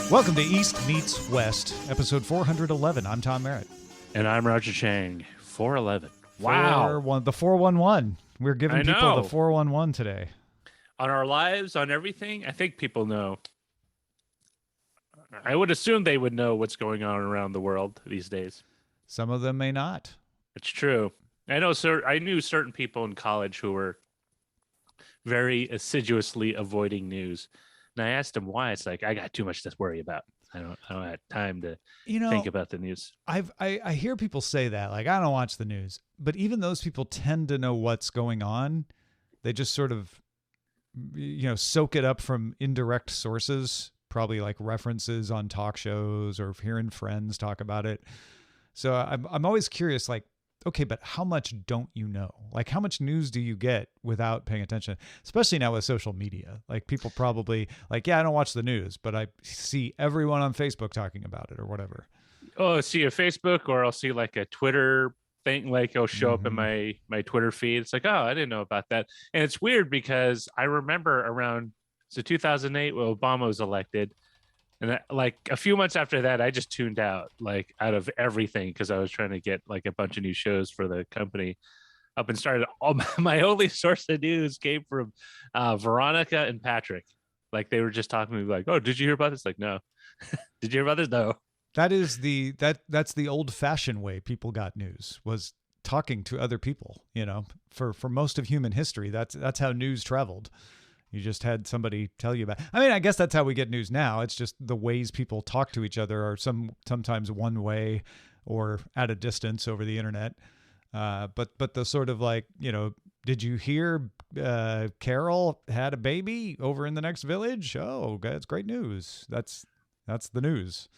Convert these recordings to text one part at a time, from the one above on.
Welcome to East Meets West, episode 411. I'm Tom Merritt. And I'm Roger Chang. 411. Wow. The 411. We're giving people the 411 today. On our lives, on everything, I think people know. I would assume they would know what's going on around the world these days. Some of them may not. It's true. I know, sir. I knew certain people in college who were very assiduously avoiding news. And I asked them why. It's like, I got too much to worry about. I don't have time to think about the news. I hear people say that, like, I don't watch the news. But even those people tend to know what's going on. They just sort of, soak it up from indirect sources, probably like references on talk shows or hearing friends talk about it. So I'm always curious, like, okay, but how much don't you know? Like, how much news do you get without paying attention? Especially now with social media. Like, people probably like, yeah, I don't watch the news, but I see everyone on Facebook talking about it or whatever. Oh, I'll see a Facebook, or I'll see like a Twitter thing, like it'll show up in my Twitter feed. It's like, oh, I didn't know about that. And it's weird because I remember around 2008 when Obama was elected. And like a few months after that, I just tuned out of everything because I was trying to get like a bunch of new shows for the company up and started. All my only source of news came from Veronica and Patrick. Like they were just talking to me like, oh, did you hear about this? Like, no. Did you hear about this? No. That is that's the old fashioned way people got news, was talking to other people. For most of human history, that's how news traveled. You just had somebody tell you about. I mean, I guess that's how we get news now. It's just the ways people talk to each other are sometimes one way or at a distance over the internet. But the sort of like, did you hear Carol had a baby over in the next village? Oh, that's great news. That's the news.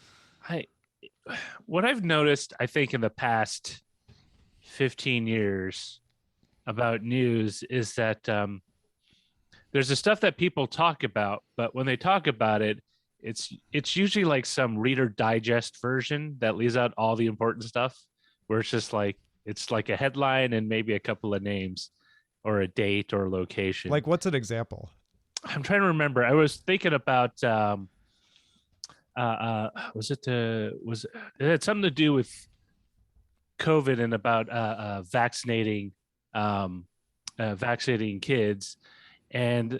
What I've noticed, I think, in the past 15 years about news is that there's the stuff that people talk about, but when they talk about it, it's usually like some Reader Digest version that leaves out all the important stuff, where it's just like it's like a headline and maybe a couple of names or a date or a location. Like, what's an example? I'm trying to remember. I was thinking about it had something to do with COVID and about vaccinating kids. And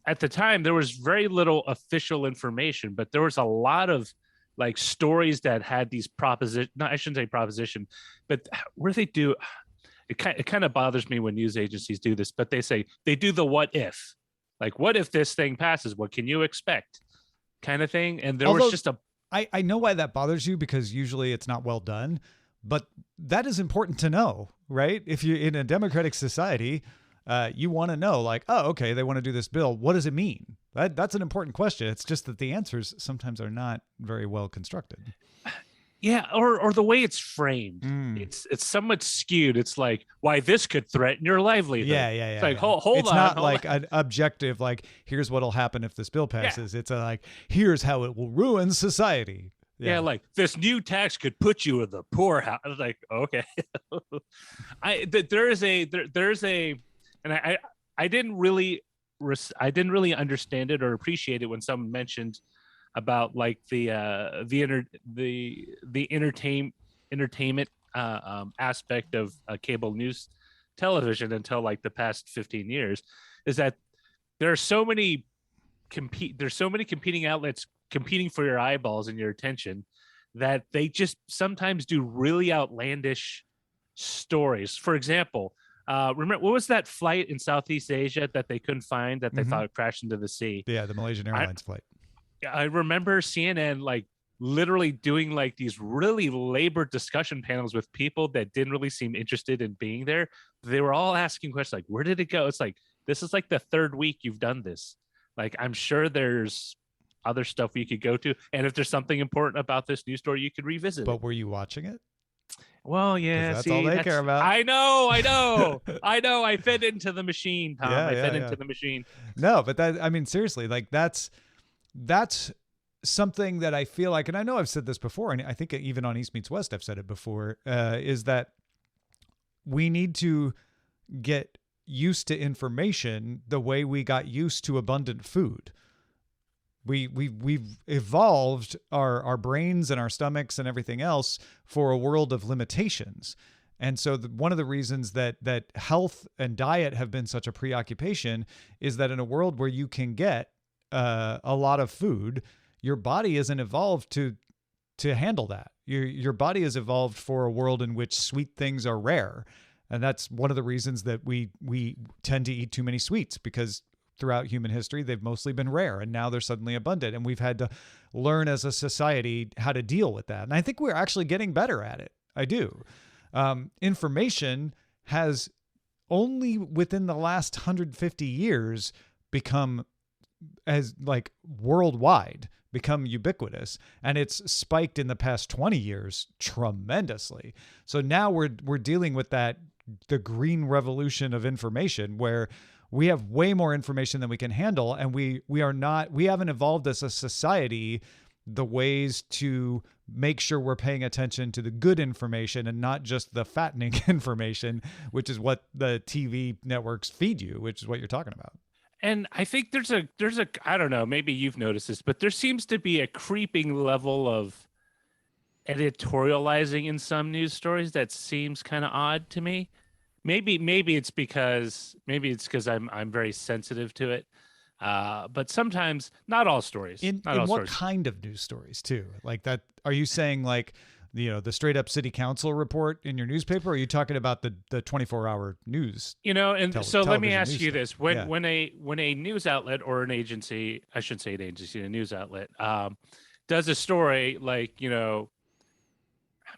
at the time, there was very little official information, but there was a lot of like stories that had these I shouldn't say proposition, but where they do, it kind of bothers me when news agencies do this, but they do the what if, like, what if this thing passes? What can you expect? Kind of thing. And was just I know why that bothers you, because usually it's not well done, but that is important to know, right? If you're in a democratic society, you want to know, like, oh, okay, they want to do this bill. What does it mean? That's an important question. It's just that the answers sometimes are not very well constructed. Yeah, or the way it's framed, it's somewhat skewed. It's like, why this could threaten your livelihood. Yeah. It's like, hold on. It's not like an objective, like, here's what'll happen if this bill passes. Yeah. It's like, here's how it will ruin society. Yeah, like this new tax could put you in the poorhouse. I was like, okay. There's a. And I didn't really understand it or appreciate it when someone mentioned about like the entertainment aspect of cable news television until like the past 15 years, is that there are so many competing outlets competing for your eyeballs and your attention that they just sometimes do really outlandish stories. For example, remember, what was that flight in Southeast Asia that they couldn't find, that they thought crashed into the sea? Yeah, the Malaysian Airlines flight. I remember CNN like literally doing like these really labored discussion panels with people that didn't really seem interested in being there. They were all asking questions like, where did it go? It's like, this is like the third week you've done this. Like, I'm sure there's other stuff you could go to. And if there's something important about this news story, you could revisit it. But were you watching it? Well, yeah, that's all they care about. I know. I fit into the machine, Tom. I fit into the machine. No, but seriously, like that's something that I feel like, and I know I've said this before, and I think even on East Meets West I've said it before, is that we need to get used to information the way we got used to abundant food. We've evolved our brains and our stomachs and everything else for a world of limitations. And so one of the reasons that health and diet have been such a preoccupation is that in a world where you can get a lot of food, your body isn't evolved to handle that. Your body is evolved for a world in which sweet things are rare. And that's one of the reasons that we tend to eat too many sweets, because throughout human history, they've mostly been rare and now they're suddenly abundant. And we've had to learn as a society how to deal with that. And I think we're actually getting better at it. I do. Information has only within the last 150 years become as like worldwide, become ubiquitous, and it's spiked in the past 20 years tremendously. So now we're dealing with the green revolution of information, where we have way more information than we can handle, and we haven't evolved as a society the ways to make sure we're paying attention to the good information and not just the fattening information, which is what the TV networks feed you, which is what you're talking about. And I think there's a I don't know, maybe you've noticed this, but there seems to be a creeping level of editorializing in some news stories that seems kind of odd to me. Maybe it's because I'm very sensitive to it. But sometimes, not all stories. In what kind of news stories too? Like that? Are you saying like, the straight up city council report in your newspaper? Or are you talking about the 24-hour news? So let me ask you this: Yeah. when a news outlet or an agency, I shouldn't say an agency, a news outlet, does a story like,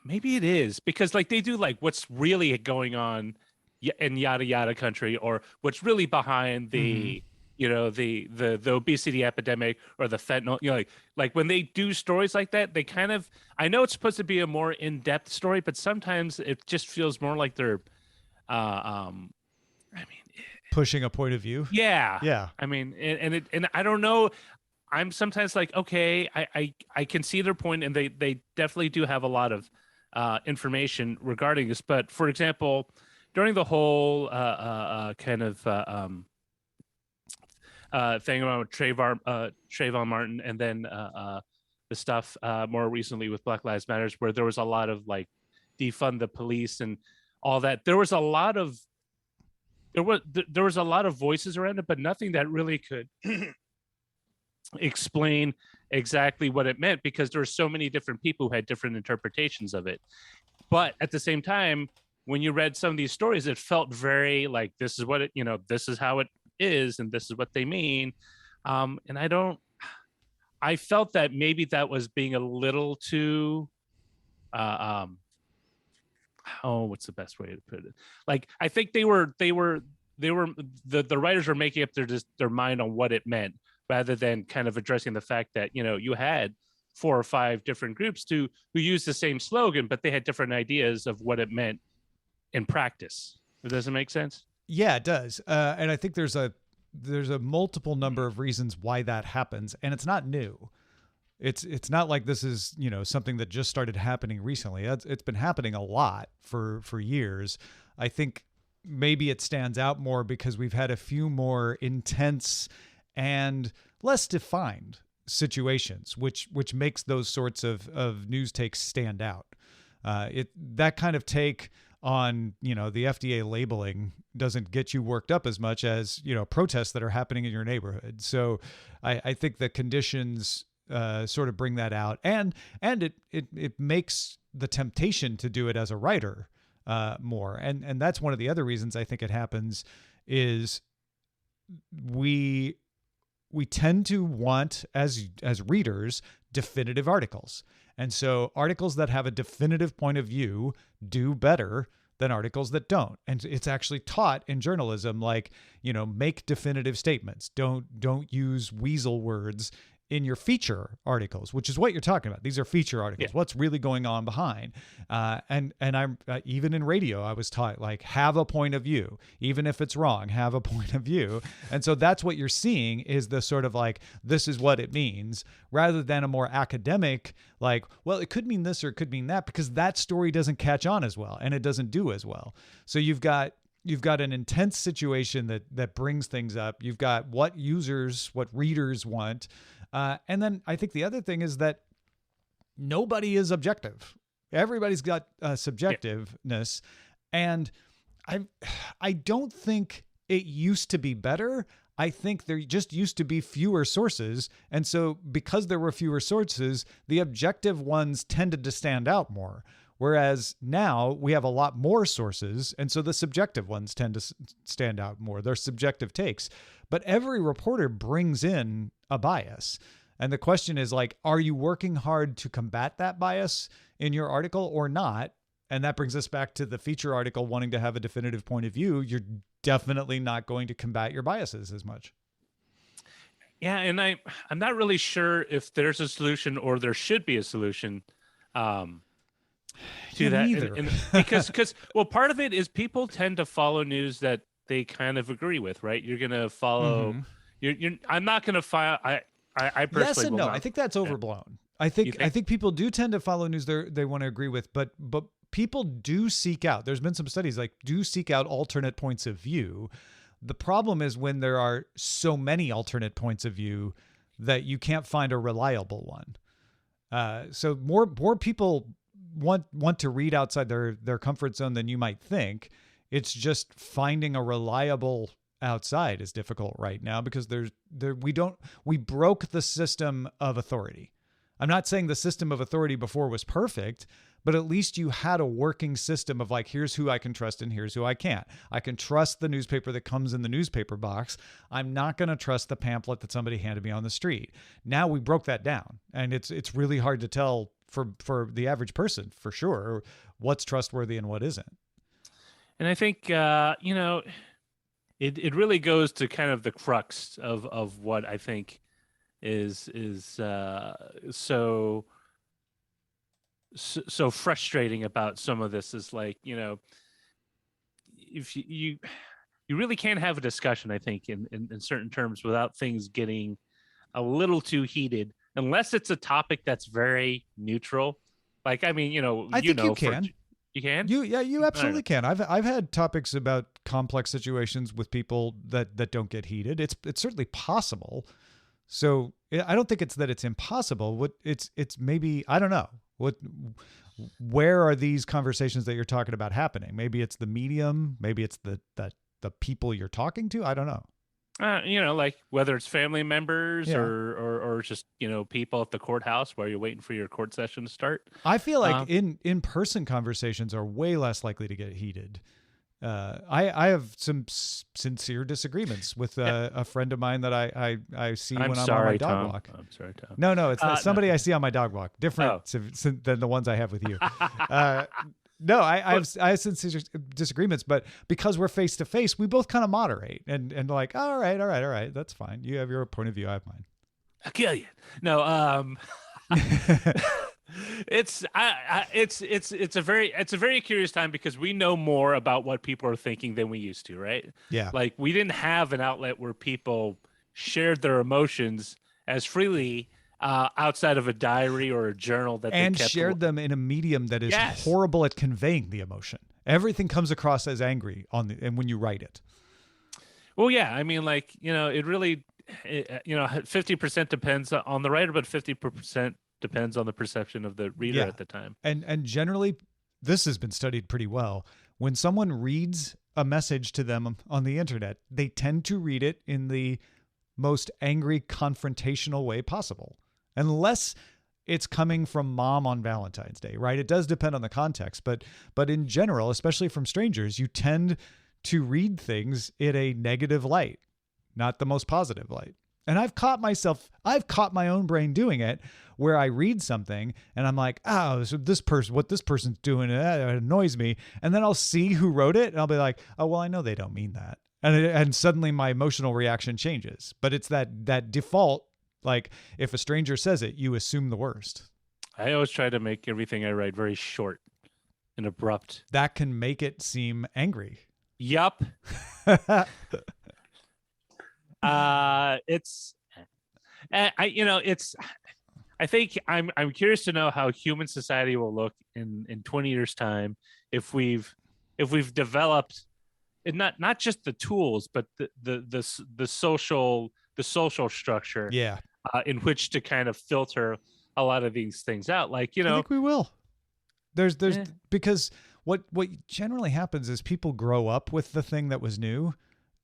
maybe it is because like they do like what's really going on in yada yada country, or what's really behind the the obesity epidemic or the fentanyl, like when they do stories like that, they kind of, I know it's supposed to be a more in-depth story, but sometimes it just feels more like they're pushing a point of view. Yeah. I mean, and I don't know, I'm sometimes like, okay, I can see their point, and they definitely do have a lot of information regarding this. But for example, during the whole kind of thing about Trayvon Martin, and then the stuff more recently with Black Lives Matters, where there was a lot of like defund the police and all that. There was a lot of voices around it, but nothing that really could explain exactly what it meant, because there were so many different people who had different interpretations of it. But at the same time, when you read some of these stories, it felt very like, this is what it, this is how it is, and this is what they mean. And I felt that maybe that was being a little too what's the best way to put it? Like, I think the writers were making up their mind on what it meant, rather than kind of addressing the fact that, you had 4 or 5 different groups who used the same slogan, but they had different ideas of what it meant in practice. Does it make sense? Yeah, it does. And I think there's a multiple number of reasons why that happens, and it's not new. It's not like this is, something that just started happening recently. It's been happening a lot for years. I think maybe it stands out more because we've had a few more intense and less defined situations, which makes those sorts of news takes stand out. That kind of take on, the FDA labeling doesn't get you worked up as much as, protests that are happening in your neighborhood. So I think the conditions sort of bring that out, and it makes the temptation to do it as a writer more. And that's one of the other reasons I think it happens is we tend to want, as readers, definitive articles. And so articles that have a definitive point of view do better than articles that don't. And it's actually taught in journalism, like, make definitive statements. Don't use weasel words in your feature articles, which is what you're talking about. These are feature articles. Yeah. What's really going on behind? And I'm even in radio, I was taught, like, have a point of view, even if it's wrong, have a point of view. And so that's what you're seeing is the sort of like, this is what it means, rather than a more academic, like, well, it could mean this or it could mean that, because that story doesn't catch on as well and it doesn't do as well. So you've got an intense situation that brings things up. You've got what readers want. And then I think the other thing is that nobody is objective. Everybody's got subjectiveness. And I don't think it used to be better. I think there just used to be fewer sources. And so because there were fewer sources, the objective ones tended to stand out more. Whereas now we have a lot more sources. And so the subjective ones tend to stand out more. They're subjective takes. But every reporter brings in a bias. And the question is like, are you working hard to combat that bias in your article or not? And that brings us back to the feature article wanting to have a definitive point of view. You're definitely not going to combat your biases as much. Yeah, and I'm not really sure if there's a solution or there should be a solution to that. Neither. Because well, part of it is people tend to follow news that they kind of agree with, right? You're going to follow. I'm not going to file. I personally yes and no. Not. I think that's overblown. I think people do tend to follow news they want to agree with, but people do seek out. There's been some studies like do seek out alternate points of view. The problem is when there are so many alternate points of view that you can't find a reliable one. So more people want to read outside their comfort zone than you might think. It's just finding a reliable outside is difficult right now because we broke the system of authority. I'm not saying the system of authority before was perfect, but at least you had a working system of like, here's who I can trust and here's who I can't. I can trust the newspaper that comes in the newspaper box. I'm not going to trust the pamphlet that somebody handed me on the street. Now we broke that down, and it's really hard to tell for the average person, for sure, what's trustworthy and what isn't. And I think, it really goes to kind of the crux of what I think is so frustrating about some of this is like, if you really can't have a discussion, I think, in certain terms without things getting a little too heated, unless it's a topic that's very neutral. Like, I mean, I think you can. You can? You absolutely can. I've had topics about complex situations with people that don't get heated. It's certainly possible. So I don't think it's that it's impossible. It's maybe, I don't know. Where are these conversations that you're talking about happening? Maybe it's the medium, maybe it's the people you're talking to. I don't know. Like whether it's family members or just, people at the courthouse while you're waiting for your court session to start. I feel like in-person conversations are way less likely to get heated. I have some sincere disagreements with a friend of mine that I see when I'm on my dog walk. I'm sorry, Tom. No, it's somebody I see on my dog walk. Different than the ones I have with you. No, I have sincere disagreements, but because we're face to face, we both kind of moderate and like, all right, that's fine. You have your point of view, I have mine. I'll kill you. No, it's a very curious time because we know more about what people are thinking than we used to, right? Yeah. Like we didn't have an outlet where people shared their emotions as freely outside of a diary or a journal that and they kept shared them in a medium that is horrible at conveying the emotion. Everything comes across as angry and when you write it. Well, yeah, I mean, like, it really, 50% depends on the writer, but 50% depends on the perception of the reader at the time. And generally, this has been studied pretty well. When someone reads a message to them on the internet, they tend to read it in the most angry, confrontational way possible. Unless it's coming from mom on Valentine's Day, right? It does depend on the context, but in general, especially from strangers, you tend to read things in a negative light, not the most positive light. And I've caught my own brain doing it where I read something and I'm like, oh, so what this person's doing, that annoys me. And then I'll see who wrote it and I'll be like, oh, well, I know they don't mean that. And suddenly my emotional reaction changes. But it's that default, like if a stranger says it, you assume the worst. I always try to make everything I write very short and abrupt. That can make it seem angry. Yup. I think I'm curious to know how human society will look in 20 years time if we've developed not just the tools but the social structure in which to kind of filter a lot of these things out. Like, I think we will. There's eh, because what generally happens is people grow up with the thing that was new,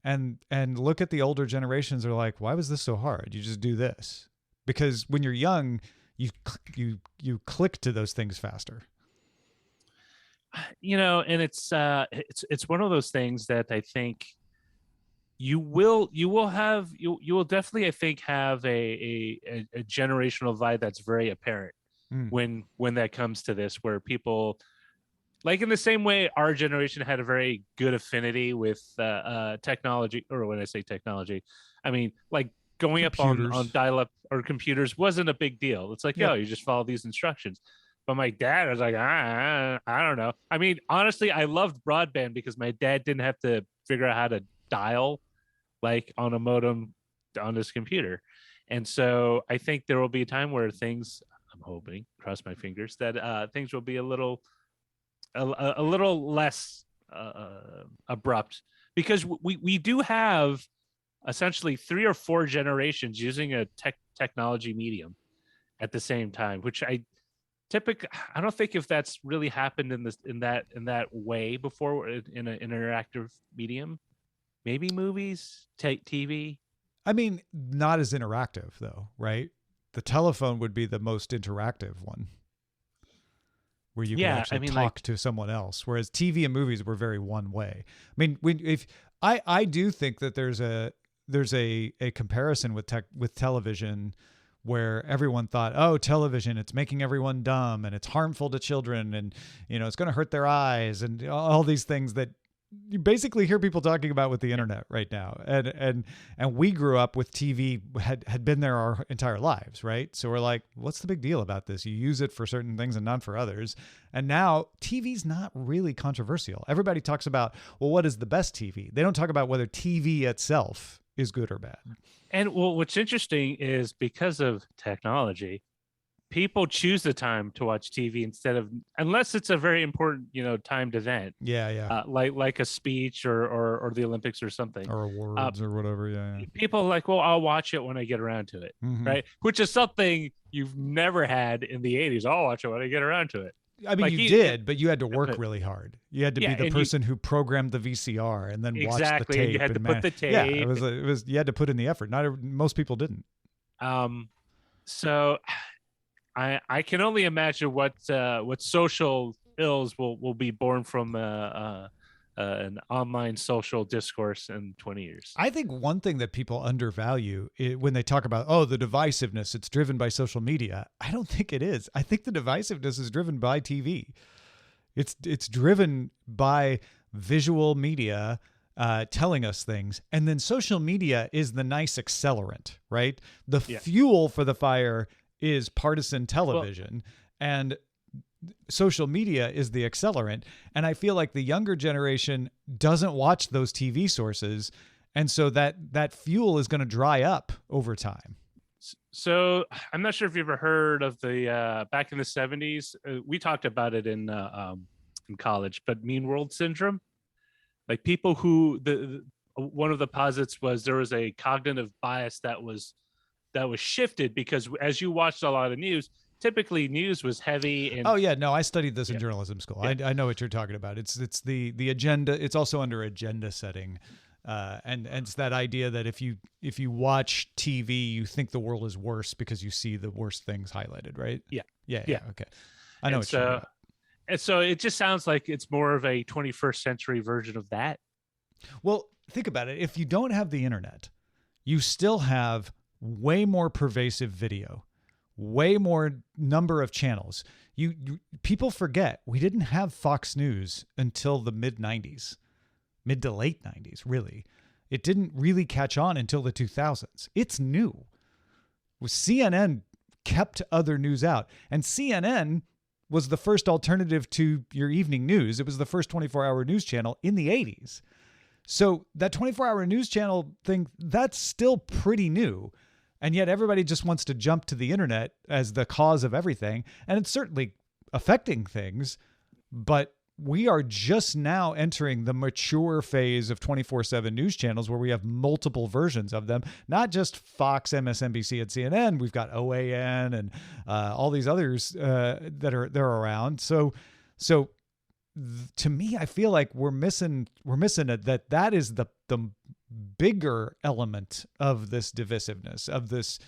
and look at the older generations are like, why was this so hard? You just do this. Because when you're young, you click to those things faster. and it's one of those things that I think you will definitely, I think, have a generational divide that's very apparent Mm. when that comes to this, where people, like, in the same way our generation had a very good affinity with technology, or when I say technology, I mean, like, going up on Computers. dial-up or computers wasn't a big deal. It's like, Yep. you just follow these instructions. But my dad was like, I don't know. I mean, honestly, I loved broadband because my dad didn't have to figure out how to dial, like, on a modem on his computer. And so I think there will be a time where things, I'm hoping, cross my fingers, that things will be a little less abrupt, because we do have essentially 3 or 4 generations using a technology medium at the same time, which I don't think if that's really happened in that way before, in an interactive medium. Maybe movies, TV. I mean, not as interactive though, right? The telephone would be the most interactive one, where you could actually talk to someone else. Whereas TV and movies were very one way. I mean, if I do think that there's a comparison with television, where everyone thought, oh, television, it's making everyone dumb and it's harmful to children, and it's going to hurt their eyes, and all these things that you basically hear people talking about with the internet right now. And we grew up with TV, had been there our entire lives, right? So we're like, what's the big deal about this? You use it for certain things and not for others. And now TV's not really controversial. Everybody talks about, well, what is the best TV? They don't talk about whether TV itself is good or bad. And what's interesting is, because of technology, people choose the time to watch TV unless it's a very important, timed event. Yeah. Like a speech or the Olympics or something, or awards or whatever. Yeah. People are like, well, I'll watch it when I get around to it. Mm-hmm. Right. Which is something you've never had in the 80s. I'll watch it when I get around to it. I mean, you did, but you had to work really hard. You had to be the person who programmed the VCR and then watch the tape. You had to put the tape. Yeah, it was. You had to put in the effort. Most people didn't. So I can only imagine what social ills will be born from an online social discourse in 20 years. I think one thing that people undervalue when they talk about, the divisiveness, it's driven by social media. I don't think it is. I think the divisiveness is driven by TV. It's driven by visual media telling us things. And then social media is the nice accelerant, right? The fuel for the fire is partisan television, and social media is the accelerant. And I feel like the younger generation doesn't watch those TV sources, and so that fuel is going to dry up over time. So I'm not sure if you've ever heard of the back in the 70s, we talked about it in college, but mean world syndrome. Like, people who one of the posits was there was a cognitive bias that was shifted, because as you watched a lot of news, typically news was heavy. And I studied this in journalism school. I know what you're talking about. It's the agenda. It's also under agenda setting, and it's that idea that if you watch TV, you think the world is worse because you see the worst things highlighted, right? Yeah. Okay, I know what you're talking about. And so it just sounds like it's more of a 21st century version of that. Well, think about it. If you don't have the internet, you still have way more pervasive video, way more number of channels. People forget we didn't have Fox News until the mid to late 90s, really. It didn't really catch on until the 2000s. It's new. CNN kept other news out, and CNN was the first alternative to your evening news. It was the first 24-hour news channel in the 80s. So that 24-hour news channel thing, that's still pretty new. And yet everybody just wants to jump to the internet as the cause of everything. And it's certainly affecting things, but we are just now entering the mature phase of 24/7 news channels where we have multiple versions of them, not just Fox, MSNBC, and CNN. We've got OAN and all these others that are around. So to me, I feel like we're missing it. That is the bigger element of this divisiveness, of this,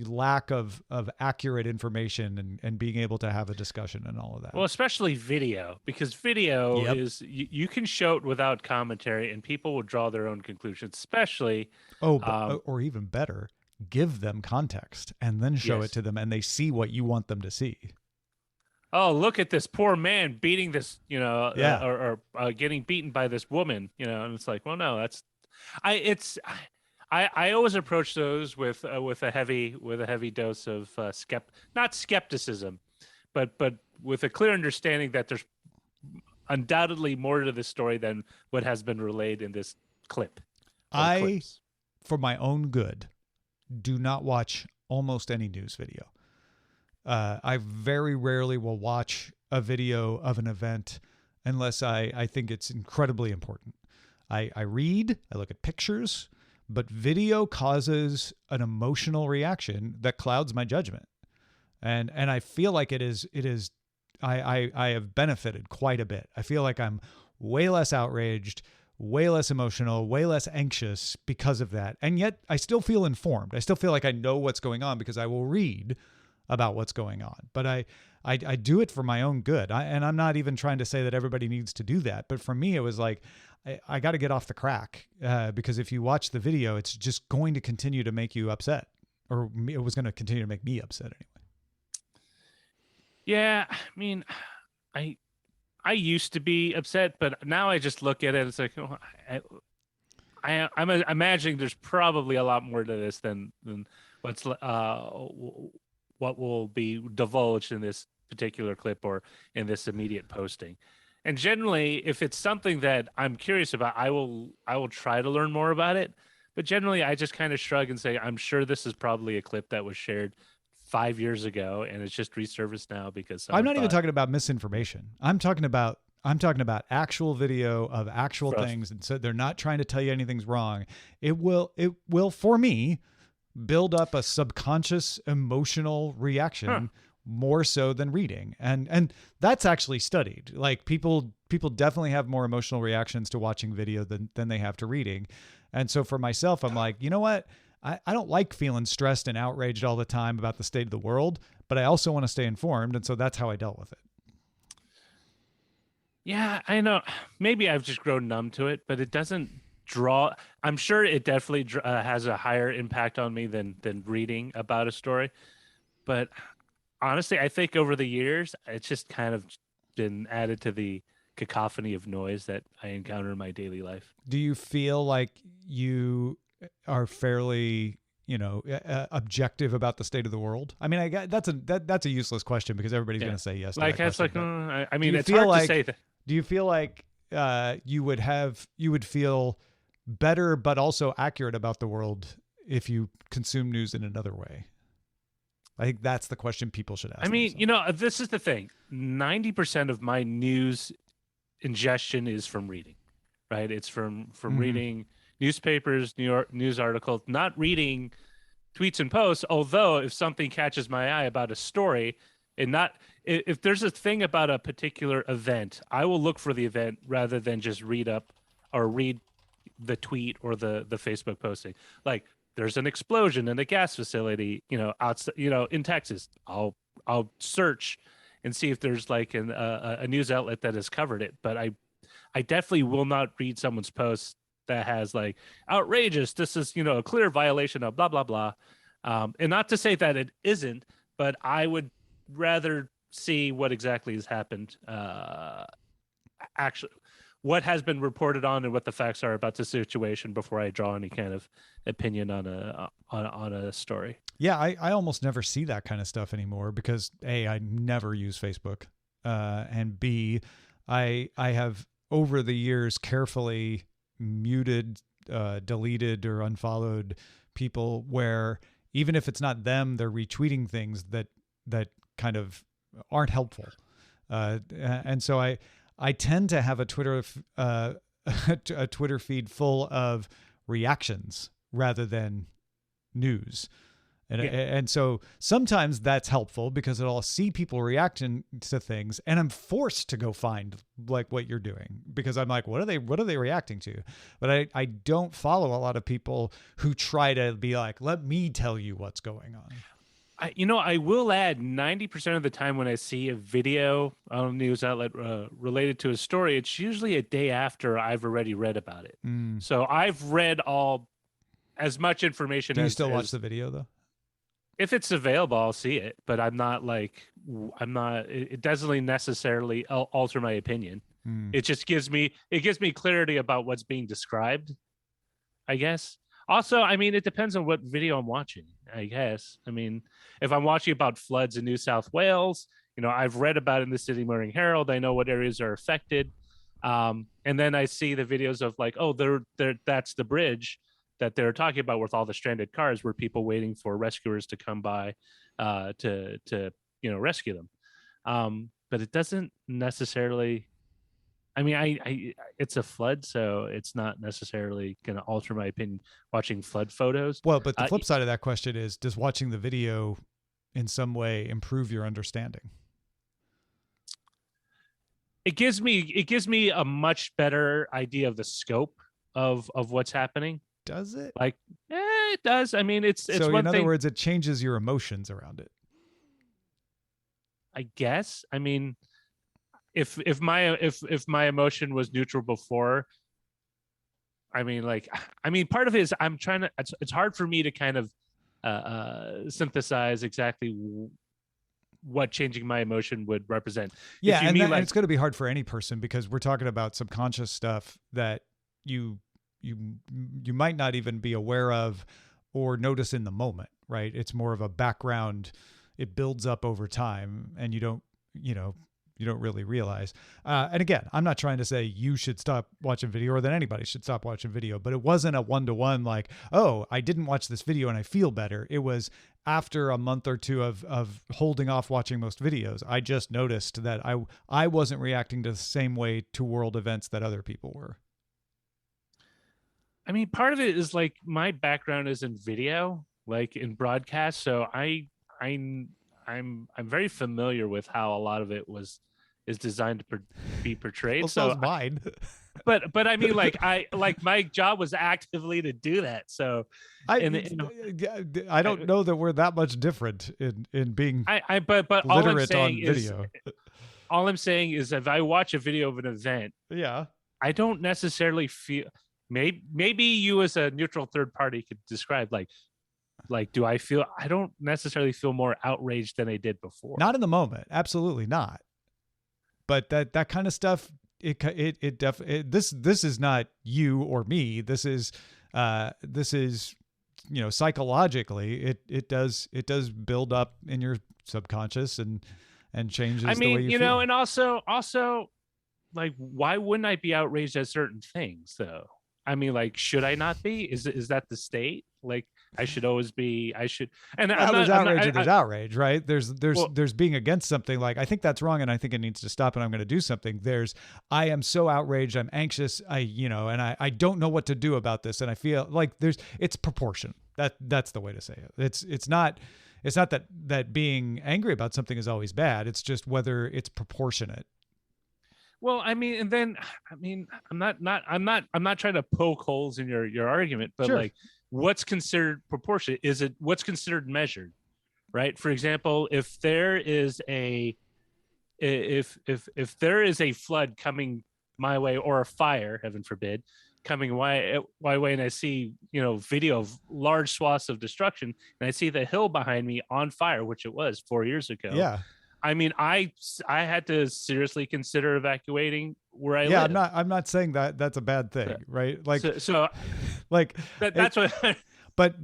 lack of accurate information and being able to have a discussion and all of that. Well, especially video, because video Yep. is you can show it without commentary, and people will draw their own conclusions. Especially, Or even better, give them context and then show Yes. it to them, and they see what you want them to see. oh, look at this poor man beating this, Yeah. or getting beaten by this woman, and it's like, well, no, I always approach those with a heavy dose of not skepticism, but with a clear understanding that there's undoubtedly more to this story than what has been relayed in this clip. Clips. For my own good, do not watch almost any news video. I very rarely will watch a video of an event unless I think it's incredibly important. I read, I look at pictures, but video causes an emotional reaction that clouds my judgment. And I feel like it is I have benefited quite a bit. I feel like I'm way less outraged, way less emotional, way less anxious because of that. And yet I still feel informed. I still feel like I know what's going on because I will read about what's going on. But I do it for my own good. And I'm not even trying to say that everybody needs to do that. But for me, it was like, I got to get off the crack because if you watch the video, it's just going to continue to make you upset, or it was going to continue to make me upset anyway. Yeah, I mean, I used to be upset, but now I just look at it. It's like, I'm imagining there's probably a lot more to this than what's what will be divulged in this particular clip or in this immediate posting. And generally, if it's something that I'm curious about, I will try to learn more about it. But generally, I just kind of shrug and say, I'm sure this is probably a clip that was shared 5 years ago, and it's just resurfaced now because I'm not even talking about misinformation. I'm talking about actual video of actual things, and so they're not trying to tell you anything's wrong. It will for me build up a subconscious emotional reaction more so than reading, and that's actually studied. Like people definitely have more emotional reactions to watching video than they have to reading. And so for myself, I'm like, you know what? I don't like feeling stressed and outraged all the time about the state of the world, but I also want to stay informed. And so that's how I dealt with it. Yeah, I know. Maybe I've just grown numb to it, but it doesn't draw. I'm sure it definitely has a higher impact on me than reading about a story. But honestly, I think over the years, it's just kind of been added to the cacophony of noise that I encounter in my daily life. Do you feel like you are fairly, objective about the state of the world? I mean, that's a useless question because everybody's going to say yes. Like it's question, like, I mean, it's hard to say that. Do you feel like you would feel better but also accurate about the world if you consume news in another way? I think that's the question people should ask. I mean, this is the thing. 90% of my news ingestion is from reading, right? It's from reading newspapers, New York news articles, not reading tweets and posts. Although if something catches my eye about a story, if there's a thing about a particular event, I will look for the event rather than just read the tweet or the Facebook posting. Like, there's an explosion in a gas facility, outside, in Texas. I'll search and see if there's like a news outlet that has covered it. But I definitely will not read someone's post that has like outrageous. This is, a clear violation of blah, blah, blah. And not to say that it isn't, but I would rather see what exactly has happened. Actually, what has been reported on and what the facts are about the situation before I draw any kind of opinion on a story. Yeah, I almost never see that kind of stuff anymore because A, I never use Facebook, and B, I have over the years carefully muted, deleted, or unfollowed people where even if it's not them, they're retweeting things that kind of aren't helpful. And so I tend to have a a Twitter feed full of reactions rather than news. And so sometimes that's helpful because I'll see people reacting to things and I'm forced to go find like what you're doing because I'm like, what are they reacting to? But I don't follow a lot of people who try to be like, let me tell you what's going on. I will add 90% of the time when I see a video on a news outlet related to a story, it's usually a day after I've already read about it. So I've read as much information. Do you still watch the video though? If it's available, I'll see it, but it doesn't necessarily alter my opinion. It just gives me clarity about what's being described, I guess. Also, I mean, it depends on what video I'm watching, I guess. I mean, if I'm watching about floods in New South Wales, I've read about it in the Sydney Morning Herald. I know what areas are affected. And then I see the videos of like, oh, that's the bridge that they're talking about with all the stranded cars where people waiting for rescuers to come by to rescue them. But it doesn't necessarily, I mean, it's a flood, so it's not necessarily going to alter my opinion watching flood photos. Well, but the flip side of that question is, does watching the video in some way improve your understanding? It gives me a much better idea of the scope of what's happening. Does it? Like, it does. I mean, it's so one in other words, it changes your emotions around it. I guess. I mean, if my emotion was neutral before, I mean, part of it is I'm trying to. It's hard for me to kind of synthesize exactly what changing my emotion would represent. Yeah, and it's going to be hard for any person because we're talking about subconscious stuff that you might not even be aware of or notice in the moment, right? It's more of a background. It builds up over time and you don't really realize. And again, I'm not trying to say you should stop watching video or that anybody should stop watching video, but it wasn't a one-to-one like, oh, I didn't watch this video and I feel better. It was after a month or two of holding off watching most videos. I just noticed that I wasn't reacting to the same way to world events that other people were. I mean, part of it is like my background is in video, like in broadcast. So I'm very familiar with how a lot of it is designed to be portrayed. Well, so is mine. but I mean, like my job was actively to do that. So I don't know that we're that much different in being but all I'm saying on video. All I'm saying is if I watch a video of an event, yeah, I don't necessarily feel. Maybe you as a neutral third party could describe like do I don't necessarily feel more outraged than I did before. Not in the moment. Absolutely not. But that kind of stuff, this is not you or me. This is psychologically it does build up in your subconscious and changes the way you feel. And also like, why wouldn't I be outraged at certain things though? I mean, like, should I not be? Is that the state? Like, I should always be. I should. And there's outrage, right? There's being against something. Like, I think that's wrong, and I think it needs to stop, and I'm going to do something. I am so outraged. I'm anxious. And I don't know what to do about this, and I feel like it's proportion. That's the way to say it. It's not that being angry about something is always bad. It's just whether it's proportionate. Well, I mean, and then I'm not trying to poke holes in your argument, but sure. Like, what's considered proportionate? Is it what's considered measured, right? For example, if there is a flood coming my way or a fire, heaven forbid, coming my way, and I see video of large swaths of destruction, and I see the hill behind me on fire, which it was 4 years ago. Yeah. I mean, I had to seriously consider evacuating where I live. I'm not saying that that's a bad thing, right? Like, so like that's what. But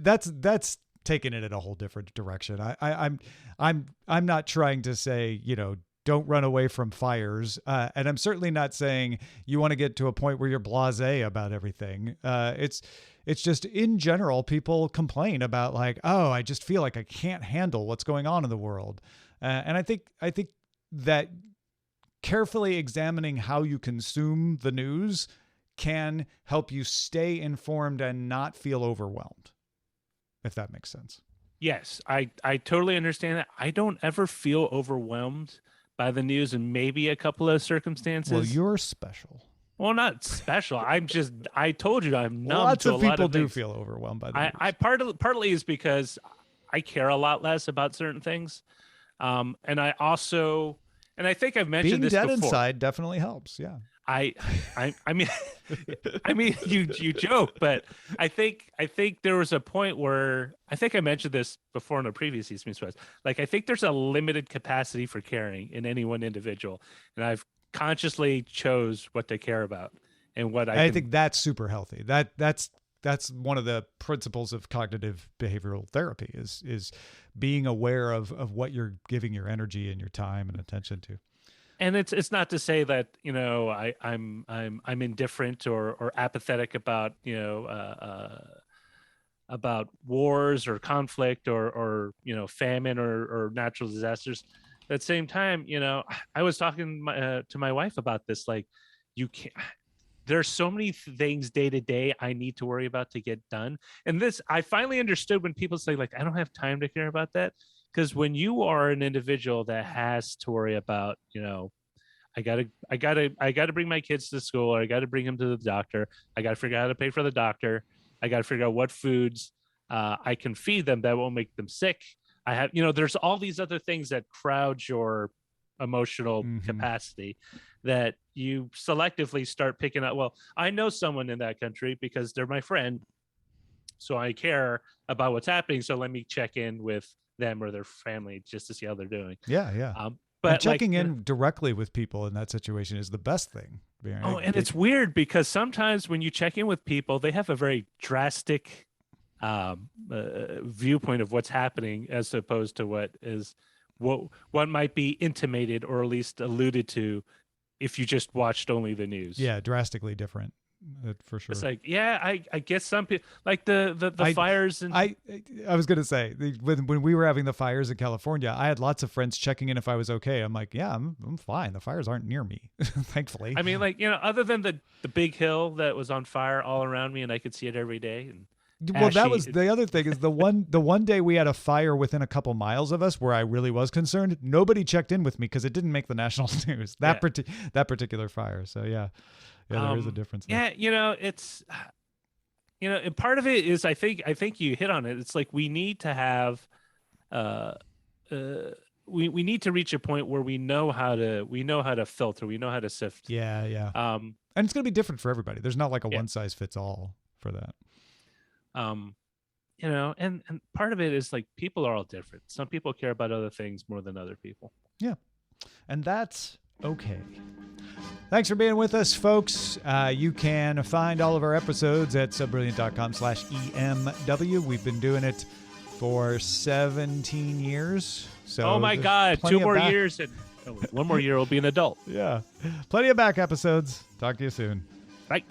that's taking it in a whole different direction. I'm not trying to say don't run away from fires, and I'm certainly not saying you want to get to a point where you're blasé about everything. It's just in general, people complain about like, oh, I just feel like I can't handle what's going on in the world. And I think that carefully examining how you consume the news can help you stay informed and not feel overwhelmed, if that makes sense. Yes, I totally understand that. I don't ever feel overwhelmed by the news in maybe a couple of circumstances. Well, you're special. Well, not special. I told you I'm numb Lots to a of lot people of do things. feel overwhelmed by the news. I partly is because I care a lot less about certain things. And I also, and I think I've mentioned Being this dead before. inside definitely helps. Yeah. I mean, you joke, but I think there was a point where I think I mentioned this before in a previous East Meets West. Like, I think there's a limited capacity for caring in any one individual, and I've consciously chose what to care about and what I think that's super healthy. That's one of the principles of cognitive behavioral therapy is being aware of what you're giving your energy and your time and attention to. And it's not to say that, you know, I'm indifferent or apathetic about, you know, about wars or conflict or you know, famine or natural disasters. At the same time, you know, I was talking to my wife about this. Like, you can't. There's so many things day to day I need to worry about to get done. And this, I finally understood when people say, like, I don't have time to care about that. Because when you are an individual that has to worry about, you know, I gotta bring my kids to school, or I gotta bring them to the doctor. I gotta figure out how to pay for the doctor. I gotta figure out what foods I can feed them that won't make them sick. I have, you know, there's all these other things that crowd your emotional capacity that you selectively start picking up. Well, I know someone in that country because they're my friend, so I care about what's happening. So let me check in with them or their family just to see how they're doing. Yeah. But and checking like, in directly with people in that situation is the best thing. Oh, and it's weird because sometimes when you check in with people, they have a very drastic viewpoint of what's happening as opposed to what might be intimated or at least alluded to if you just watched only the news. Yeah, drastically different. For sure. It's like, yeah, I guess some people like the fires. And I was going to say when we were having the fires in California, I had lots of friends checking in if I was okay. I'm like, yeah, I'm fine. The fires aren't near me, thankfully. I mean, like, you know, other than the big hill that was on fire all around me and I could see it every day. And well, that was the other thing is the one day we had a fire within a couple miles of us where I really was concerned. Nobody checked in with me because it didn't make the national news, that particular fire. So yeah, there is a difference there. Yeah, you know, it's, you know, and part of it is I think you hit on it. It's like we need to have we need to reach a point where we know how to filter, we know how to sift. Yeah. And it's going to be different for everybody. There's not like a one size fits all for that. You know, and part of it is like people are all different. Some people care about other things more than other people. Yeah. And that's okay. Thanks for being with us, folks. You can find all of our episodes at subbrilliant.com/EMW. We've been doing it for 17 years. So oh my God, 2 more years and 1 more year will be an adult. Yeah. Plenty of back episodes. Talk to you soon. Bye.